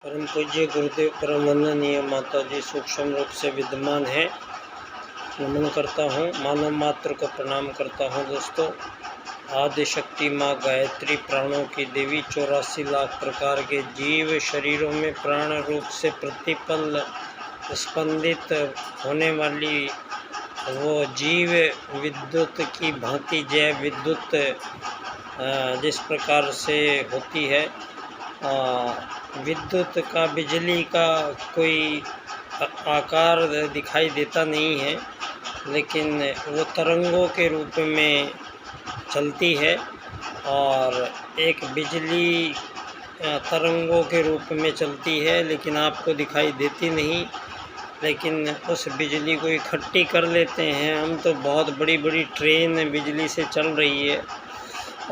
परम पूज्य गुरुदेव परम वंदनीय माता जी सूक्ष्म रूप से विद्यमान है। नमन करता हूँ, मानव मात्र को प्रणाम करता हूँ। दोस्तों, आदि शक्ति माँ गायत्री प्राणों की देवी 84 लाख प्रकार के जीव शरीरों में प्राण रूप से प्रतिपल स्पंदित होने वाली वो जीव विद्युत की भांति जैव विद्युत जिस प्रकार से होती है। विद्युत का, बिजली का कोई आकार दिखाई देता नहीं है, लेकिन वो तरंगों के रूप में चलती है और एक बिजली तरंगों के रूप में चलती है, लेकिन आपको दिखाई देती नहीं। लेकिन उस बिजली को इकट्ठी कर लेते हैं हम, तो बहुत बड़ी बड़ी ट्रेन बिजली से चल रही है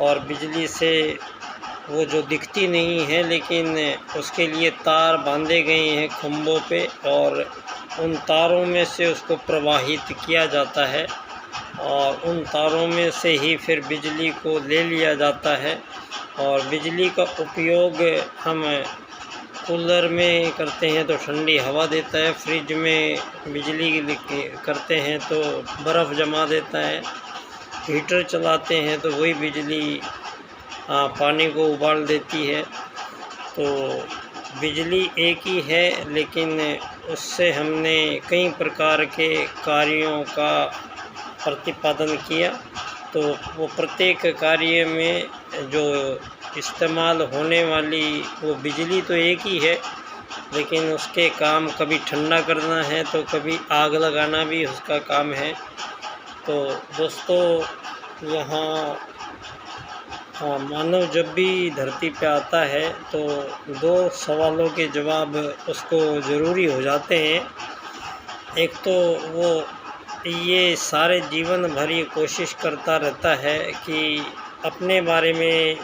और बिजली से वो जो दिखती नहीं है, लेकिन उसके लिए तार बांधे गए हैं खंभों पे और उन तारों में से उसको प्रवाहित किया जाता है और उन तारों में से ही फिर बिजली को ले लिया जाता है। और बिजली का उपयोग हम कूलर में करते हैं तो ठंडी हवा देता है, फ्रिज में बिजली करते हैं तो बर्फ़ जमा देता है, हीटर चलाते हैं तो वही बिजली पानी को उबाल देती है। तो बिजली एक ही है, लेकिन उससे हमने कई प्रकार के कार्यों का प्रतिपादन किया। तो वो प्रत्येक कार्य में जो इस्तेमाल होने वाली वो बिजली तो एक ही है, लेकिन उसके काम कभी ठंडा करना है तो कभी आग लगाना भी उसका काम है। तो दोस्तों, यहाँ मानव जब भी धरती पे आता है तो दो सवालों के जवाब उसको ज़रूरी हो जाते हैं। एक तो वो ये सारे जीवन भर ये कोशिश करता रहता है कि अपने बारे में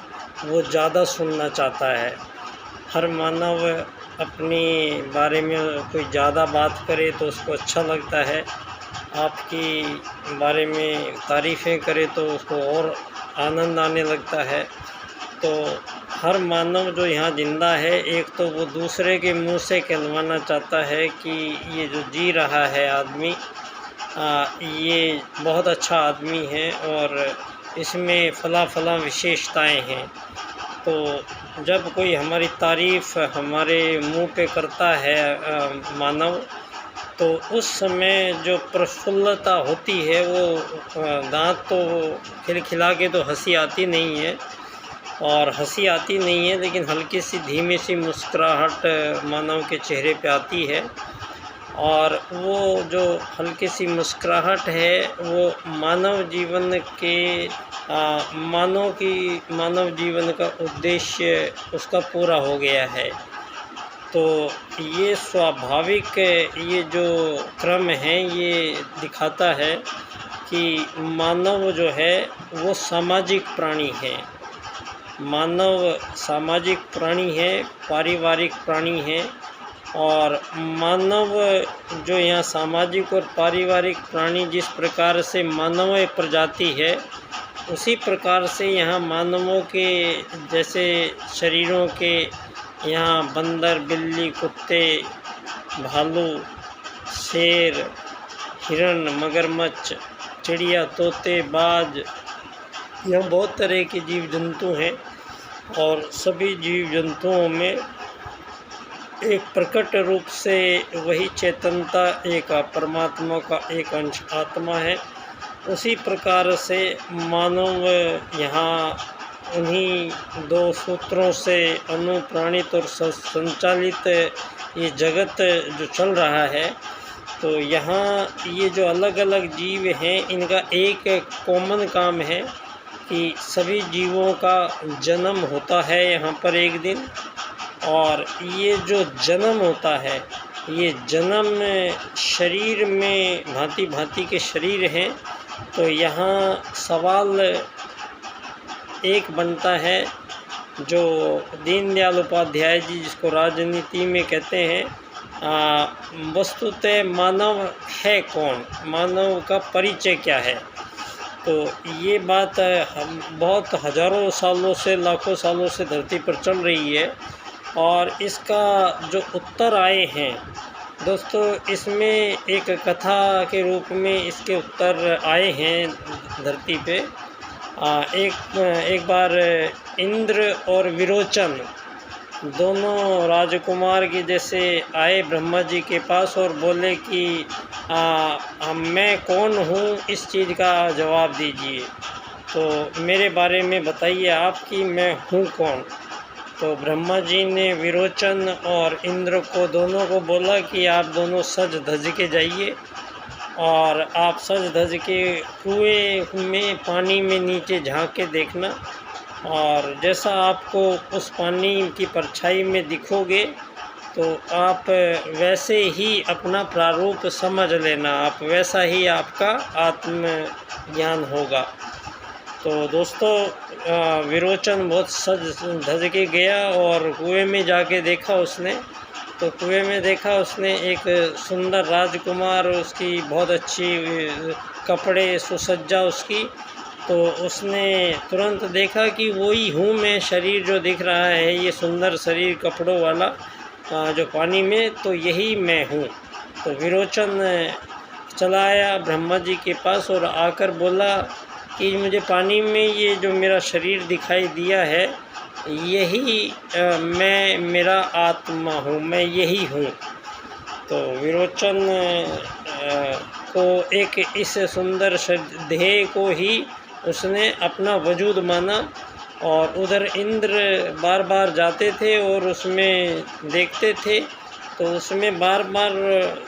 वो ज़्यादा सुनना चाहता है। हर मानव अपने बारे में कोई ज़्यादा बात करे तो उसको अच्छा लगता है, आपकी बारे में तारीफ़ें करे तो उसको और आनंद आने लगता है। तो हर मानव जो यहाँ ज़िंदा है, एक तो वो दूसरे के मुंह से कहलवाना चाहता है कि ये जो जी रहा है आदमी, ये बहुत अच्छा आदमी है और इसमें फला विशेषताएं हैं। तो जब कोई हमारी तारीफ़ हमारे मुंह पे करता है मानव, तो उस समय जो प्रफुल्लता होती है वो दांत तो खिलखिला के तो हंसी आती नहीं है और हंसी आती नहीं है, लेकिन हल्की सी धीमी सी मुस्कुराहट मानव के चेहरे पे आती है। और वो जो हल्की सी मुस्कुराहट है वो मानव जीवन के मानव जीवन का उद्देश्य उसका पूरा हो गया है। तो ये स्वाभाविक ये जो क्रम है ये दिखाता है कि मानव जो है वो सामाजिक प्राणी है। मानव सामाजिक प्राणी है, पारिवारिक प्राणी है और मानव जो यहाँ सामाजिक और पारिवारिक प्राणी जिस प्रकार से मानव प्रजाति है, उसी प्रकार से यहाँ मानवों के जैसे शरीरों के यहाँ बंदर, बिल्ली, कुत्ते, भालू, शेर, हिरण, मगरमच्छ, चिड़िया, तोते, बाज, यहाँ बहुत तरह के जीव जंतु हैं और सभी जीव जंतुओं में एक प्रकट रूप से वही चेतनता, एक परमात्मा का एक अंश आत्मा है। उसी प्रकार से मानव यहाँ उन्हीं दो सूत्रों से अनुप्राणित और संचालित ये जगत जो चल रहा है। तो यहाँ ये जो अलग अलग जीव हैं, इनका एक कॉमन काम है कि सभी जीवों का जन्म होता है यहाँ पर एक दिन, और ये जो जन्म होता है, ये जन्म शरीर में भांति भांति के शरीर हैं। तो यहाँ सवाल एक बनता है जो दीनदयाल उपाध्याय जी जिसको राजनीति में कहते हैं, वस्तुतः मानव है कौन, मानव का परिचय क्या है। तो ये बात हम बहुत हज़ारों सालों से, लाखों सालों से धरती पर चल रही है और इसका जो उत्तर आए हैं दोस्तों, इसमें एक कथा के रूप में इसके उत्तर आए हैं धरती पे। एक बार इंद्र और विरोचन दोनों राजकुमार के जैसे आए ब्रह्मा जी के पास और बोले कि मैं कौन हूँ, इस चीज़ का जवाब दीजिए। तो मेरे बारे में बताइए आप कि मैं हूँ कौन। तो ब्रह्मा जी ने विरोचन और इंद्र को दोनों को बोला कि आप दोनों सज धज के जाइए और आप सज धज के कुएं में पानी में नीचे झांक के देखना, और जैसा आपको उस पानी की परछाई में दिखोगे तो आप वैसे ही अपना प्रारूप समझ लेना, आप वैसा ही आपका आत्मज्ञान होगा। तो दोस्तों विरोचन बहुत सज धज के गया और कुएं में जाके देखा उसने। तो कुएं में देखा उसने एक सुंदर राजकुमार, उसकी बहुत अच्छी कपड़े सुसज्जा उसकी। तो उसने तुरंत देखा कि वही हूँ मैं, शरीर जो दिख रहा है ये सुंदर शरीर कपड़ों वाला जो पानी में, तो यही मैं हूँ। तो विरोचन चला आया ब्रह्मा जी के पास और आकर बोला कि मुझे पानी में ये जो मेरा शरीर दिखाई दिया है यही मैं, मेरा आत्मा हूँ, मैं यही हूँ। तो विरोचन को एक इस सुंदर देह को ही उसने अपना वजूद माना, और उधर इंद्र बार बार जाते थे और उसमें देखते थे। तो उसमें बार बार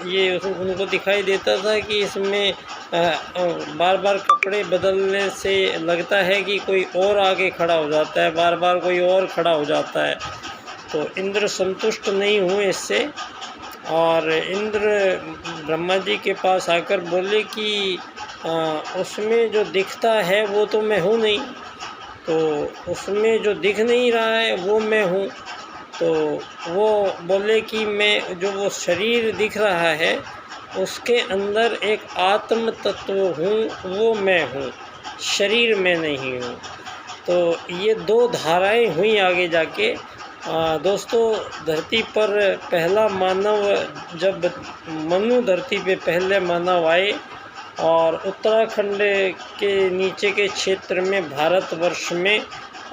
ये उनको दिखाई देता था कि इसमें बार बार कपड़े बदलने से लगता है कि कोई और आगे खड़ा हो जाता है, बार बार कोई और खड़ा हो जाता है। तो इंद्र संतुष्ट नहीं हुए इससे, और इंद्र ब्रह्मा जी के पास आकर बोले कि उसमें जो दिखता है वो तो मैं हूँ नहीं, तो उसमें जो दिख नहीं रहा है वो मैं हूँ। तो वो बोले कि मैं, जो वो शरीर दिख रहा है उसके अंदर एक आत्म तत्व हूँ, वो मैं हूँ, शरीर में नहीं हूँ। तो ये दो धाराएं हुई आगे जाके। दोस्तों धरती पर पहला मानव, जब मनु धरती पे पहले मानव आए और उत्तराखंड के नीचे के क्षेत्र में भारतवर्ष में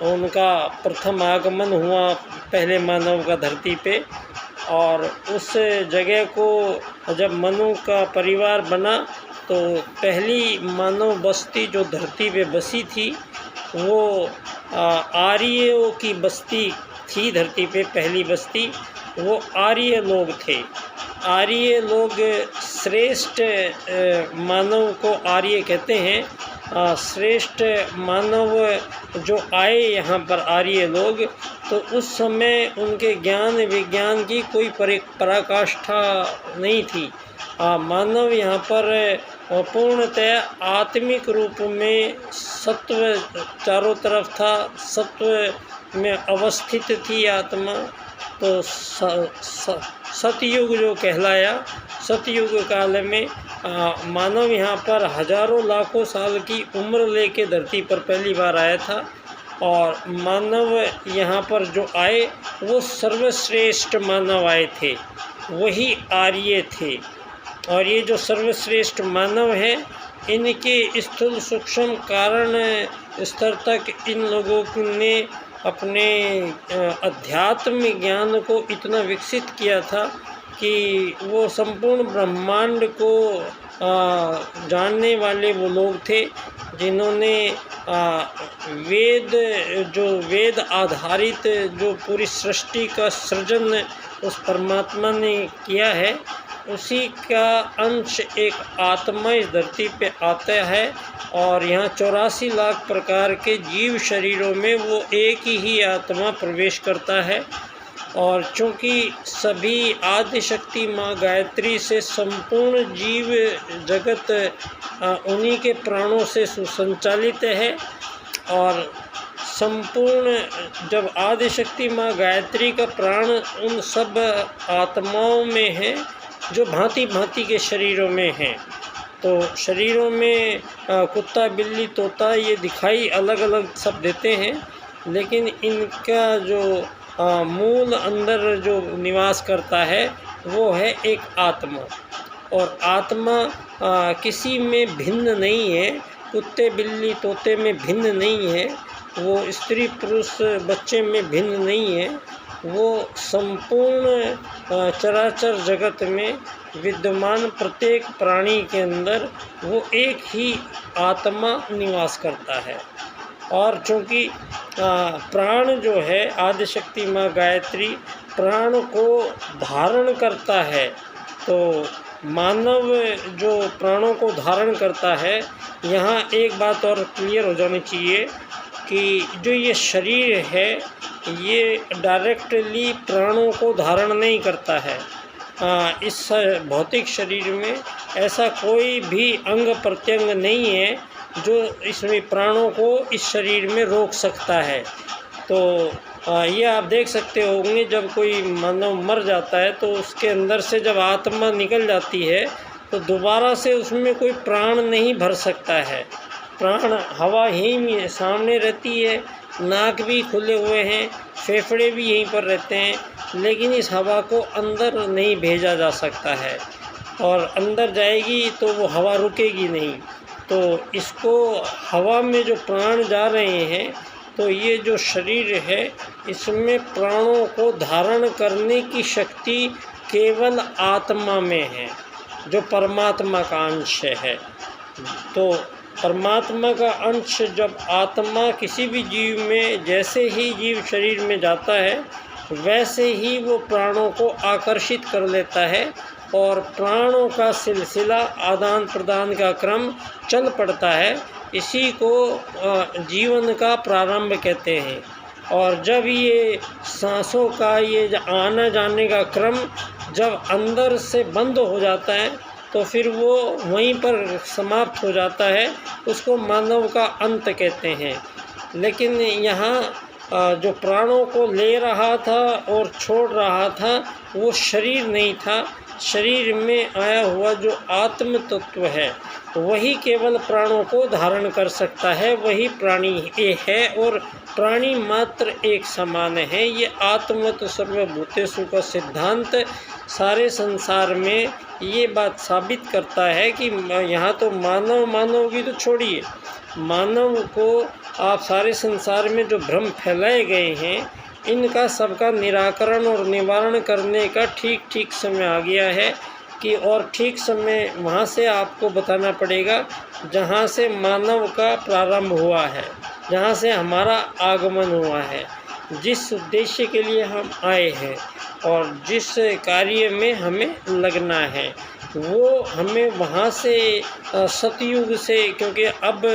उनका प्रथम आगमन हुआ पहले मानव का धरती पे। और उस जगह को जब मनु का परिवार बना तो पहली मानव बस्ती जो धरती पे बसी थी वो आर्यों की बस्ती थी। धरती पे पहली बस्ती वो आर्य लोग थे। आर्य लोग श्रेष्ठ मानव को आर्य कहते हैं। श्रेष्ठ मानव जो आए यहाँ पर आर्य लोग, तो उस समय उनके ज्ञान विज्ञान की कोई पराकाष्ठा नहीं थी। मानव यहाँ पर पूर्णतः आत्मिक रूप में सत्व चारों तरफ था, सत्व में अवस्थित थी आत्मा। तो सतयुग जो कहलाया, सतयुग काल में मानव यहाँ पर हजारों लाखों साल की उम्र लेके धरती पर पहली बार आया था। और मानव यहाँ पर जो आए वो सर्वश्रेष्ठ मानव आए थे, वही आर्य थे। और ये जो सर्वश्रेष्ठ मानव है, इनके स्थूल सूक्ष्म कारण स्तर तक इन लोगों ने अपने अध्यात्म ज्ञान को इतना विकसित किया था कि वो संपूर्ण ब्रह्मांड को जानने वाले वो लोग थे, जिन्होंने वेद आधारित जो पूरी सृष्टि का सृजन उस परमात्मा ने किया है, उसी का अंश एक आत्मा इस धरती पे आता है। और यहाँ 84 लाख प्रकार के जीव शरीरों में वो एक ही आत्मा प्रवेश करता है। और चूँकि सभी आदिशक्ति माँ गायत्री से संपूर्ण जीव जगत उन्हीं के प्राणों से सुसंचालित है, और संपूर्ण जब आदिशक्ति माँ गायत्री का प्राण उन सब आत्माओं में है जो भांति भांति के शरीरों में हैं। तो शरीरों में कुत्ता बिल्ली तोता ये दिखाई अलग अलग सब देते हैं, लेकिन इनका जो मूल अंदर जो निवास करता है वो है एक आत्मा। और आत्मा किसी में भिन्न नहीं है, कुत्ते बिल्ली तोते में भिन्न नहीं है, वो स्त्री पुरुष बच्चे में भिन्न नहीं है। वो संपूर्ण चराचर जगत में विद्यमान प्रत्येक प्राणी के अंदर वो एक ही आत्मा निवास करता है। और चूँकि प्राण जो है आदिशक्ति माँ गायत्री प्राण को धारण करता है, तो मानव जो प्राणों को धारण करता है, यहाँ एक बात और क्लियर हो जानी चाहिए कि जो ये शरीर है ये डायरेक्टली प्राणों को धारण नहीं करता है। इस भौतिक शरीर में ऐसा कोई भी अंग प्रत्यंग नहीं है जो इसमें प्राणों को इस शरीर में रोक सकता है। तो ये आप देख सकते होंगे जब कोई मानव मर जाता है तो उसके अंदर से जब आत्मा निकल जाती है तो दोबारा से उसमें कोई प्राण नहीं भर सकता है। प्राण हवा ही सामने रहती है, नाक भी खुले हुए हैं, फेफड़े भी यहीं पर रहते हैं, लेकिन इस हवा को अंदर नहीं भेजा जा सकता है और अंदर जाएगी तो वो हवा रुकेगी नहीं। तो इसको हवा में जो प्राण जा रहे हैं, तो ये जो शरीर है इसमें प्राणों को धारण करने की शक्ति केवल आत्मा में है, जो परमात्मा का अंश है। तो परमात्मा का अंश जब आत्मा किसी भी जीव में, जैसे ही जीव शरीर में जाता है वैसे ही वो प्राणों को आकर्षित कर लेता है और प्राणों का सिलसिला आदान प्रदान का क्रम चल पड़ता है। इसी को जीवन का प्रारंभ कहते हैं। और जब ये सांसों का ये आना जाने का क्रम जब अंदर से बंद हो जाता है तो फिर वो वहीं पर समाप्त हो जाता है, उसको मानव का अंत कहते हैं। लेकिन यहाँ जो प्राणों को ले रहा था और छोड़ रहा था वो शरीर नहीं था, शरीर में आया हुआ जो आत्म तत्व है वही केवल प्राणों को धारण कर सकता है, वही प्राणी है और प्राणी मात्र एक समान है। ये आत्मत सर्वभूतेषु का सिद्धांत सारे संसार में ये बात साबित करता है कि यहाँ तो मानव की तो छोड़िए, मानव को आप सारे संसार में जो भ्रम फैलाए गए हैं इनका सबका निराकरण और निवारण करने का ठीक ठीक समय आ गया है कि और ठीक समय वहाँ से आपको बताना पड़ेगा जहाँ से मानव का प्रारंभ हुआ है, जहाँ से हमारा आगमन हुआ है, जिस उद्देश्य के लिए हम आए हैं और जिस कार्य में हमें लगना है वो हमें वहाँ से सतयुग से, क्योंकि अब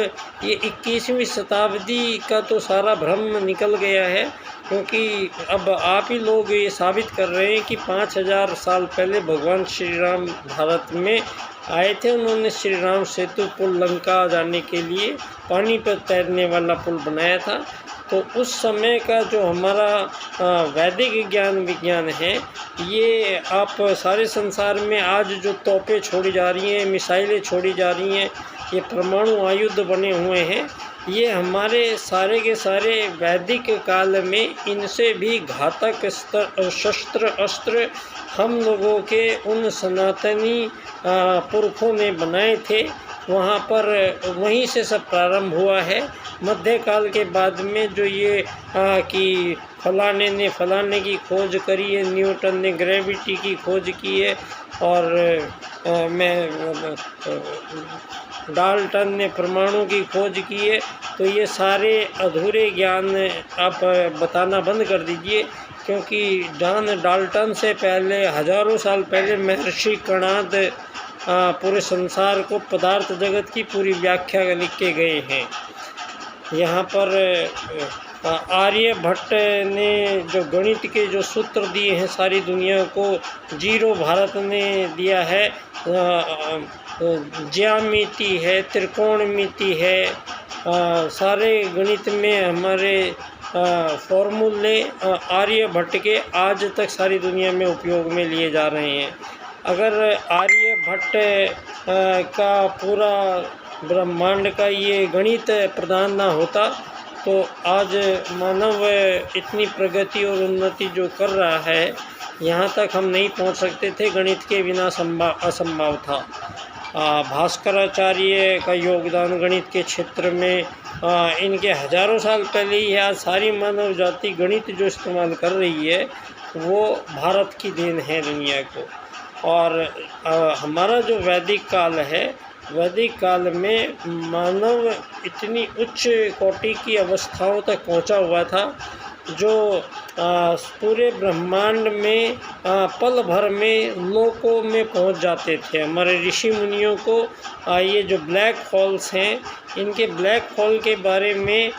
ये 21वीं शताब्दी का तो सारा भ्रम निकल गया है, क्योंकि अब आप ही लोग ये साबित कर रहे हैं कि 5000 साल पहले भगवान श्री राम भारत में आए थे। उन्होंने श्री राम सेतु पुल लंका जाने के लिए पानी पर तैरने वाला पुल बनाया था। तो उस समय का जो हमारा वैदिक ज्ञान विज्ञान है, ये आप सारे संसार में आज जो तोपें छोड़ी जा रही हैं, मिसाइलें छोड़ी जा रही हैं, ये परमाणु आयुध बने हुए हैं, ये हमारे सारे के सारे वैदिक काल में इनसे भी घातक शस्त्र अस्त्र हम लोगों के उन सनातनी पुरखों ने बनाए थे। वहाँ पर वहीं से सब प्रारंभ हुआ है। मध्यकाल के बाद में जो ये कि फलाने ने फलाने की खोज करी है, न्यूटन ने ग्रेविटी की खोज की है और डाल्टन ने परमाणु की खोज की है, तो ये सारे अधूरे ज्ञान आप बताना बंद कर दीजिए, क्योंकि जॉन डाल्टन से पहले हजारों साल पहले महर्षि कणाद पूरे संसार को पदार्थ जगत की पूरी व्याख्या लिख के गए हैं। यहाँ पर आर्यभट्ट ने जो गणित के जो सूत्र दिए हैं सारी दुनिया को, जीरो भारत ने दिया है, ज्यामिति है, त्रिकोणमिति है, सारे गणित में हमारे फॉर्मूले आर्यभट्ट के आज तक सारी दुनिया में उपयोग में लिए जा रहे हैं। अगर आर्यभट्ट का पूरा ब्रह्मांड का ये गणित प्रदान ना होता तो आज मानव इतनी प्रगति और उन्नति जो कर रहा है, यहाँ तक हम नहीं पहुँच सकते थे, गणित के बिना असंभव था। भास्कराचार्य का योगदान गणित के क्षेत्र में इनके हजारों साल पहले ही आज सारी मानव जाति गणित जो इस्तेमाल कर रही है वो भारत की देन है दुनिया को। और हमारा जो वैदिक काल है, वैदिक काल में मानव इतनी उच्च कोटि की अवस्थाओं तक पहुंचा हुआ था जो पूरे ब्रह्मांड में पल भर में लोकों में पहुंच जाते थे। हमारे ऋषि मुनियों को ये जो ब्लैक होल्स हैं, इनके ब्लैक होल के बारे में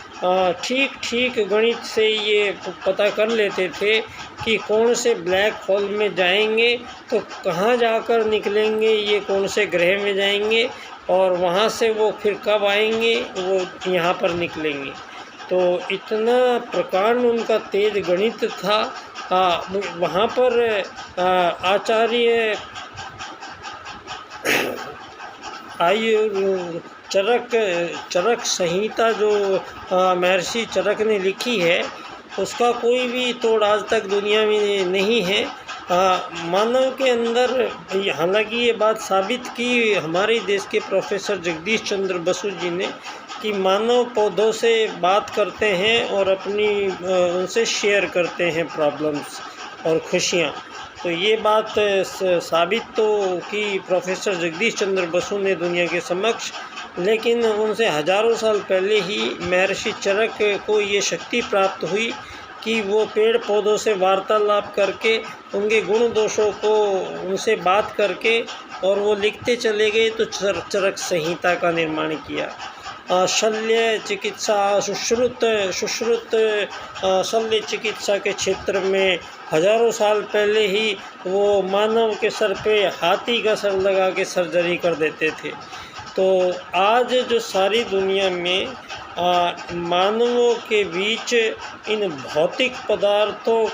ठीक ठीक गणित से ये पता कर लेते थे कि कौन से ब्लैक होल में जाएंगे तो कहाँ जाकर निकलेंगे, ये कौन से ग्रह में जाएंगे और वहाँ से वो फिर कब आएंगे, वो यहाँ पर निकलेंगे। तो इतना प्रकांड उनका तेज गणित था। वहाँ पर आचार्य चरक संहिता जो महर्षि चरक ने लिखी है, उसका कोई भी तोड़ आज तक दुनिया में नहीं है। मानव के अंदर, हालांकि ये बात साबित की हमारे देश के प्रोफेसर जगदीश चंद्र बसु जी ने कि मानव पौधों से बात करते हैं और अपनी उनसे शेयर करते हैं प्रॉब्लम्स और खुशियाँ। तो ये बात साबित तो की प्रोफेसर जगदीश चंद्र बसु ने दुनिया के समक्ष, लेकिन उनसे हजारों साल पहले ही महर्षि चरक को ये शक्ति प्राप्त हुई कि वो पेड़ पौधों से वार्तालाप करके उनके गुण दोषों को उनसे बात करके और वो लिखते चले गए, तो चरक संहिता का निर्माण किया। शल्य चिकित्सा, सुश्रुत शल्य चिकित्सा के क्षेत्र में हजारों साल पहले ही वो मानव के सर पे हाथी का सर लगा के सर्जरी कर देते थे। तो आज जो सारी दुनिया में मानवों के बीच इन भौतिक पदार्थों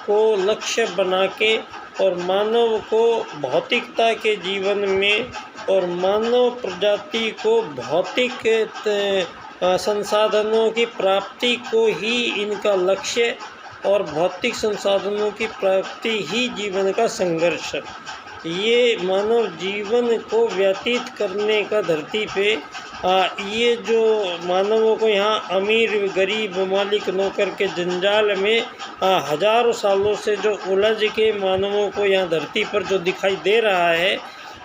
को लक्ष्य बना के और मानव को भौतिकता के जीवन में और मानव प्रजाति को भौतिक संसाधनों की प्राप्ति को ही इनका लक्ष्य और भौतिक संसाधनों की प्राप्ति ही जीवन का संघर्ष। ये मानव जीवन को व्यतीत करने का धरती पे ये जो मानवों को यहाँ अमीर गरीब मालिक नौकर के जंजाल में हजारों सालों से जो उलझ के मानवों को यहाँ धरती पर जो दिखाई दे रहा है,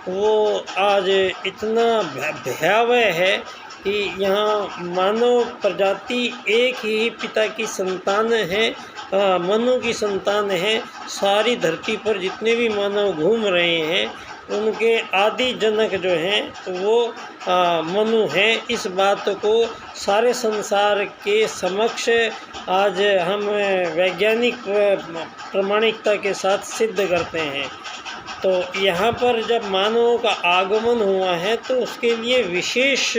वो आज इतना भयावह है कि यहाँ मानव प्रजाति एक ही पिता की संतान है, मनु की संतान है। सारी धरती पर जितने भी मानव घूम रहे हैं उनके आदि जनक जो हैं वो मनु हैं। इस बात को सारे संसार के समक्ष आज हम वैज्ञानिक प्रमाणिकता के साथ सिद्ध करते हैं। तो यहाँ पर जब मानवों का आगमन हुआ है तो उसके लिए विशेष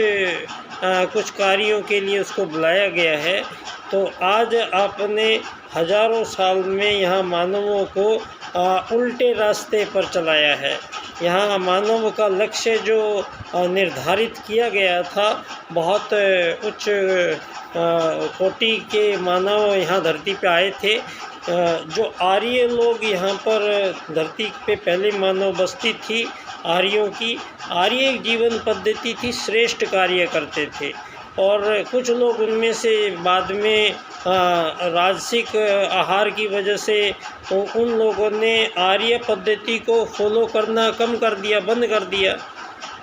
कुछ कार्यों के लिए उसको बुलाया गया है। तो आज आपने हजारों साल में यहाँ मानवों को उल्टे रास्ते पर चलाया है। यहाँ मानव का लक्ष्य जो निर्धारित किया गया था, बहुत उच्च कोटि के मानव यहाँ धरती पे आए थे। जो आर्य लोग यहाँ पर धरती पे पहले मानव बस्ती थी आर्यों की, आर्य एक जीवन पद्धति थी, श्रेष्ठ कार्य करते थे। और कुछ लोग उनमें से बाद में राजसिक आहार की वजह से उन लोगों ने आर्य पद्धति को फॉलो करना कम कर दिया, बंद कर दिया।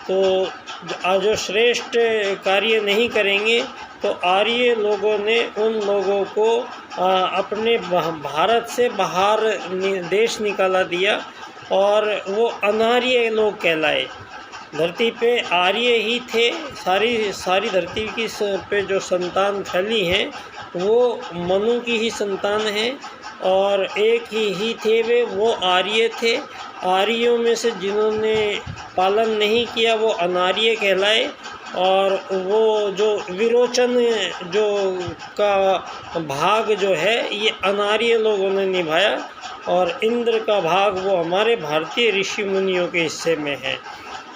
तो जो श्रेष्ठ कार्य नहीं करेंगे तो आर्य लोगों ने उन लोगों को अपने भारत से बाहर देश निकाला दिया और वो अनार्य लोग कहलाए। धरती पे आर्य ही थे, सारी धरती की पे जो संतान फैली हैं वो मनु की ही संतान है और एक ही थे वो आर्य थे। आर्यों में से जिन्होंने पालन नहीं किया वो अनार्य कहलाए और वो जो विरोचन जो का भाग जो है ये अनार्य लोगों ने निभाया और इंद्र का भाग वो हमारे भारतीय ऋषि मुनियों के हिस्से में है।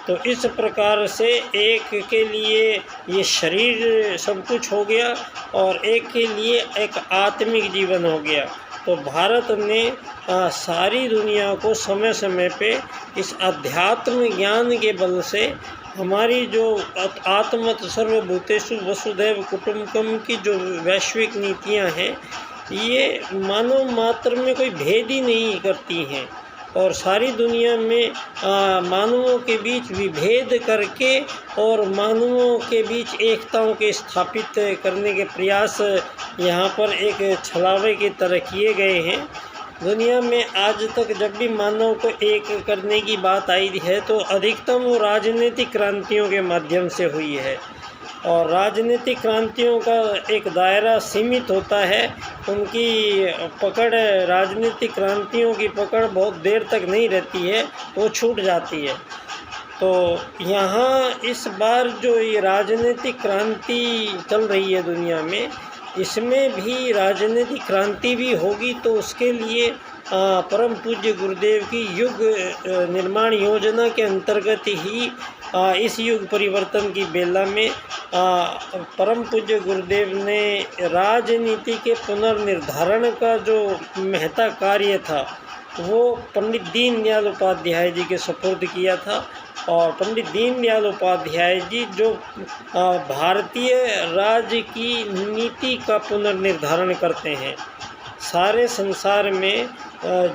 तो इस प्रकार से एक के लिए ये शरीर सब कुछ हो गया और एक के लिए एक आत्मिक जीवन हो गया। तो भारत ने सारी दुनिया को समय समय पे इस अध्यात्म ज्ञान के बल से हमारी जो आत्मत सर्वभूतेषु वसुधैव कुटुम्बकम की जो वैश्विक नीतियां हैं, ये मानव मात्र में कोई भेद ही नहीं करती हैं और सारी दुनिया में मानवों के बीच विभेद करके और मानवों के बीच एकताओं के स्थापित करने के प्रयास यहाँ पर एक छलावे की तरह किए गए हैं। दुनिया में आज तक जब भी मानव को एक करने की बात आई है तो अधिकतम वो राजनीतिक क्रांतियों के माध्यम से हुई है और राजनीतिक क्रांतियों का एक दायरा सीमित होता है। उनकी पकड़, राजनीतिक क्रांतियों की पकड़ बहुत देर तक नहीं रहती है, वो छूट जाती है। तो यहाँ इस बार जो ये राजनीतिक क्रांति चल रही है दुनिया में, इसमें भी राजनीतिक क्रांति भी होगी तो उसके लिए परम पूज्य गुरुदेव की युग निर्माण योजना के अंतर्गत ही इस युग परिवर्तन की बेला में परम पूज्य गुरुदेव ने राजनीति के पुनर्निर्धारण का जो महता कार्य था वो पंडित दीनदयाल उपाध्याय जी के सुपुर्द किया था। और पंडित दीनदयाल उपाध्याय जी जो भारतीय राज्य की नीति का पुनर्निर्धारण करते हैं, सारे संसार में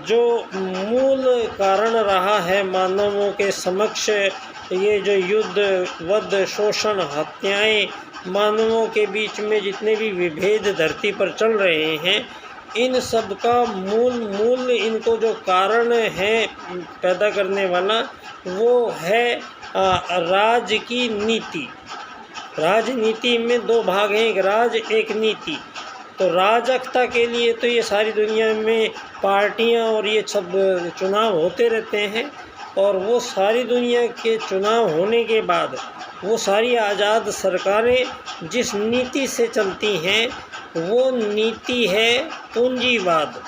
जो मूल कारण रहा है मानवों के समक्ष, ये जो युद्ध, वध, शोषण, हत्याएं, मानवों के बीच में जितने भी विभेद धरती पर चल रहे हैं, इन सब का मूल इनको जो कारण है पैदा करने वाला, वो है राज की नीति। राजनीति में दो भाग हैं, एक राज एक नीति। तो राजकता के लिए तो ये सारी दुनिया में पार्टियां और ये सब चुनाव होते रहते हैं और वो सारी दुनिया के चुनाव होने के बाद वो सारी आज़ाद सरकारें जिस नीति से चलती हैं वो नीति है पूंजीवाद,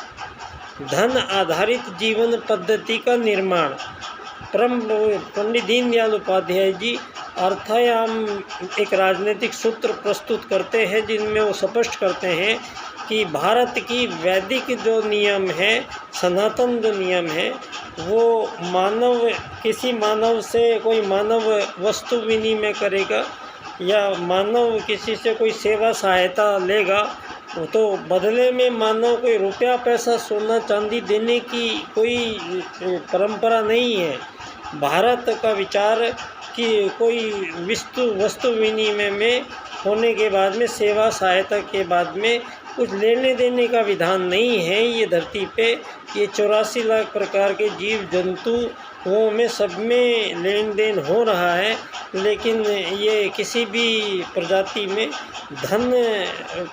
धन आधारित जीवन पद्धति का निर्माण। पंडित दीनदयाल उपाध्याय जी अर्थायाम एक राजनीतिक सूत्र प्रस्तुत करते हैं जिनमें वो स्पष्ट करते हैं कि भारत की वैदिक जो नियम है, सनातन जो नियम है, वो किसी मानव से कोई मानव वस्तु विनिमय करेगा या मानव किसी से कोई सेवा सहायता लेगा तो बदले में मानव कोई रुपया पैसा सोना चांदी देने की कोई परंपरा नहीं है। भारत का विचार कि कोई वस्तु विनिमय में होने के बाद में, सेवा सहायता के बाद में कुछ लेने देने का विधान नहीं है। ये धरती पे ये 84 लाख प्रकार के जीव जंतु वो में सब में लेन देन हो रहा है, लेकिन ये किसी भी प्रजाति में धन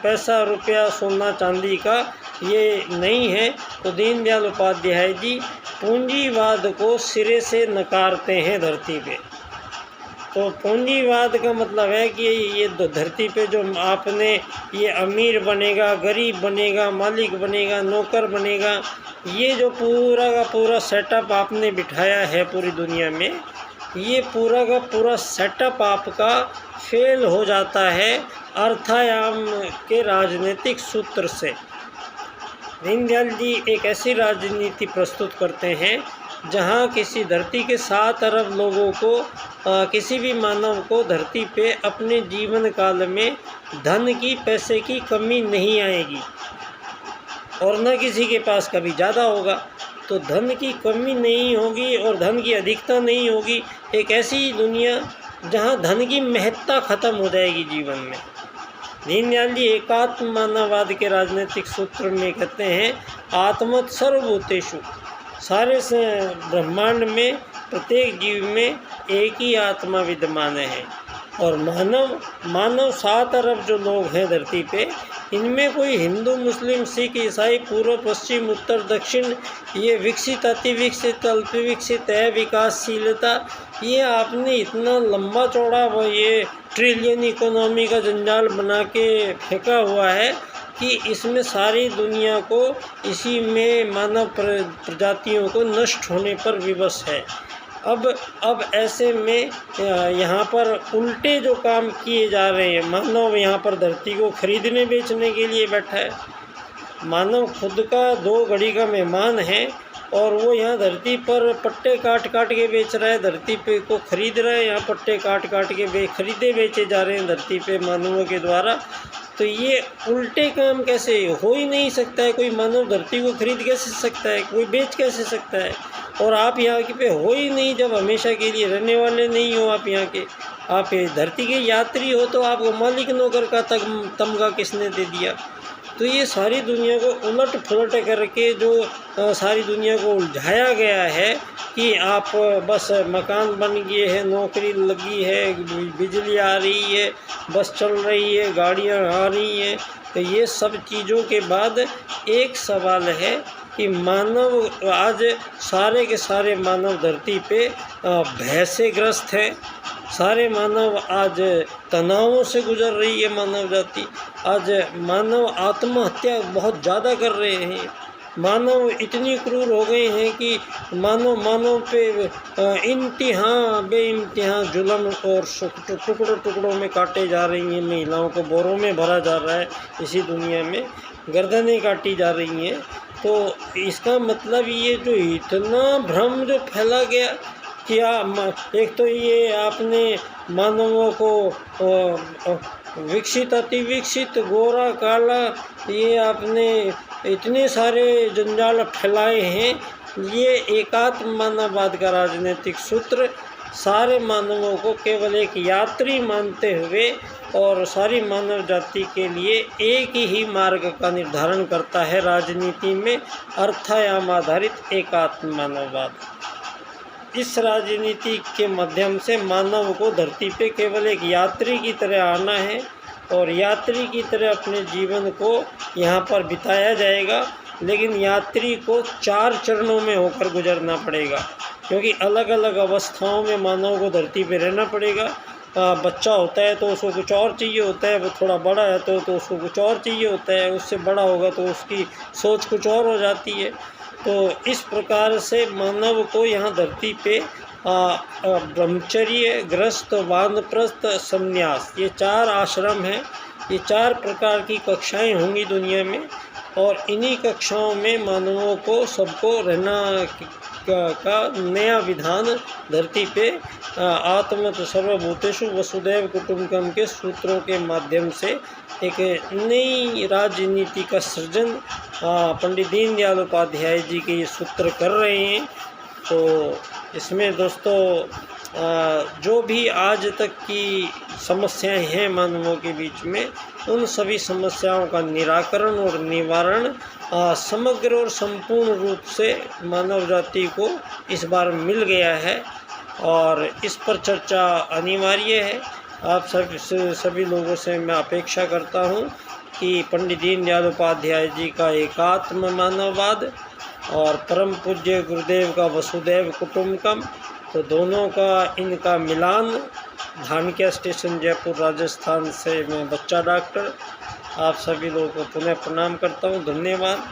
पैसा रुपया सोना चांदी का ये नहीं है। तो दीनदयाल उपाध्याय जी पूंजीवाद को सिरे से नकारते हैं धरती पे। तो पूंजीवाद का मतलब है कि ये धरती पे जो आपने ये अमीर बनेगा, गरीब बनेगा, मालिक बनेगा, नौकर बनेगा, ये जो पूरा का पूरा सेटअप आपने बिठाया है पूरी दुनिया में, ये पूरा का पूरा सेटअप आपका फेल हो जाता है अर्थायाम के राजनीतिक सूत्र से। दीनदयाल जी एक ऐसी राजनीति प्रस्तुत करते हैं जहाँ किसी धरती के 7 अरब लोगों को किसी भी मानव को धरती पे अपने जीवन काल में धन की, पैसे की कमी नहीं आएगी और न किसी के पास कभी ज़्यादा होगा। तो धन की कमी नहीं होगी और धन की अधिकता नहीं होगी। एक ऐसी दुनिया जहाँ धन की महत्ता ख़त्म हो जाएगी जीवन में। दीनदयाल जी एकात्म मानववाद के राजनीतिक सूत्र में कहते हैं, आत्मत सर्वभूतेषु, सारे से ब्रह्मांड में प्रत्येक जीव में एक ही आत्मा विद्यमान है। और मानव 7 अरब जो लोग हैं धरती पे, इनमें कोई हिंदू, मुस्लिम, सिख, ईसाई, पूर्व, पश्चिम, उत्तर, दक्षिण, ये विकसित, अति विकसित, अल्प विकसित है, विकासशीलता, ये आपने इतना लंबा चौड़ा ये ट्रिलियन इकोनॉमी का जंजाल बना के फेंका हुआ है कि इसमें सारी दुनिया को, इसी में मानव प्रजातियों को नष्ट होने पर विवश है। अब ऐसे में यहाँ पर उल्टे जो काम किए जा रहे हैं, मानव यहाँ पर धरती को खरीदने बेचने के लिए बैठा है। मानव खुद का 2 घड़ी का मेहमान है और वो यहाँ धरती पर पट्टे काट काट के बेच रहा है, धरती पे को खरीद रहा है, यहाँ पट्टे काट काट के खरीदे बेचे जा रहे हैं धरती पे मानवों के द्वारा। तो ये उल्टे काम कैसे हो ही नहीं सकता है। कोई मानव धरती को खरीद कैसे सकता है, कोई बेच कैसे सकता है। और आप यहाँ के पे हो ही नहीं, जब हमेशा के लिए रहने वाले नहीं हो आप यहाँ के, आप धरती के यात्री हो, तो आपको मालिक नौकर का तमगा किसने दे दिया। तो ये सारी दुनिया को उलट पुलट करके जो सारी दुनिया को उलझाया गया है कि आप बस मकान बन गए हैं, नौकरी लगी है, बिजली आ रही है, बस चल रही है, गाड़ियाँ आ रही हैं। तो ये सब चीज़ों के बाद एक सवाल है कि मानव आज सारे के सारे मानव धरती पे भय से ग्रस्त है। सारे मानव आज तनावों से गुजर रही है मानव जाति। आज मानव आत्महत्या बहुत ज़्यादा कर रहे हैं। मानव इतनी क्रूर हो गए हैं कि मानव पे इंतहा बेइंतहा जुल्म और टुकड़ों में काटे जा रही हैं। महिलाओं को बोरों में भरा जा रहा है, इसी दुनिया में गर्दनें काटी जा रही हैं। तो इसका मतलब ये जो इतना भ्रम जो फैला गया क्या, एक तो ये आपने मानवों को विकसित अति विकसित गोरा काला, ये आपने इतने सारे जंजाल फैलाए हैं। ये एकात्म मानववाद का राजनीतिक सूत्र सारे मानवों को केवल एक यात्री मानते हुए और सारी मानव जाति के लिए एक ही मार्ग का निर्धारण करता है राजनीति में, अर्थायाम आधारित एकात्म मानववाद। इस राजनीति के माध्यम से मानव को धरती पे केवल एक यात्री की तरह आना है और यात्री की तरह अपने जीवन को यहाँ पर बिताया जाएगा। लेकिन यात्री को 4 चरणों में होकर गुजरना पड़ेगा, क्योंकि अलग अलग अवस्थाओं में मानव को धरती पे रहना पड़ेगा। बच्चा होता है तो उसको कुछ और चाहिए होता है, वो थोड़ा बड़ा है तो उसको कुछ और चाहिए होता है, उससे बड़ा होगा तो उसकी सोच कुछ और हो जाती है। तो इस प्रकार से मानव को यहाँ धरती पे ब्रह्मचर्य, गृहस्थ, वानप्रस्थ, संन्यास, ये 4 आश्रम हैं। ये 4 प्रकार की कक्षाएं होंगी दुनिया में और इन्हीं कक्षाओं में मानवों को सबको रहना का नया विधान धरती पे आत्मत सर्वभूतेषु वसुदैव कुटुम्बकम के सूत्रों के माध्यम से एक नई राजनीति का सृजन पंडित दीनदयाल उपाध्याय जी के ये सूत्र कर रहे हैं। तो इसमें दोस्तों जो भी आज तक की समस्याएं हैं मानवों के बीच में, उन सभी समस्याओं का निराकरण और निवारण समग्र और संपूर्ण रूप से मानव जाति को इस बार मिल गया है और इस पर चर्चा अनिवार्य है। आप सभी लोगों से मैं अपेक्षा करता हूं कि पंडित दीनदयाल उपाध्याय जी का एकात्म मानववाद और परम पूज्य गुरुदेव का वसुदैव कुटुम्बकम, तो दोनों का इनका मिलान। धानक्या स्टेशन, जयपुर, राजस्थान से मैं बच्चा डॉक्टर आप सभी लोगों को पुनः प्रणाम करता हूँ। धन्यवाद।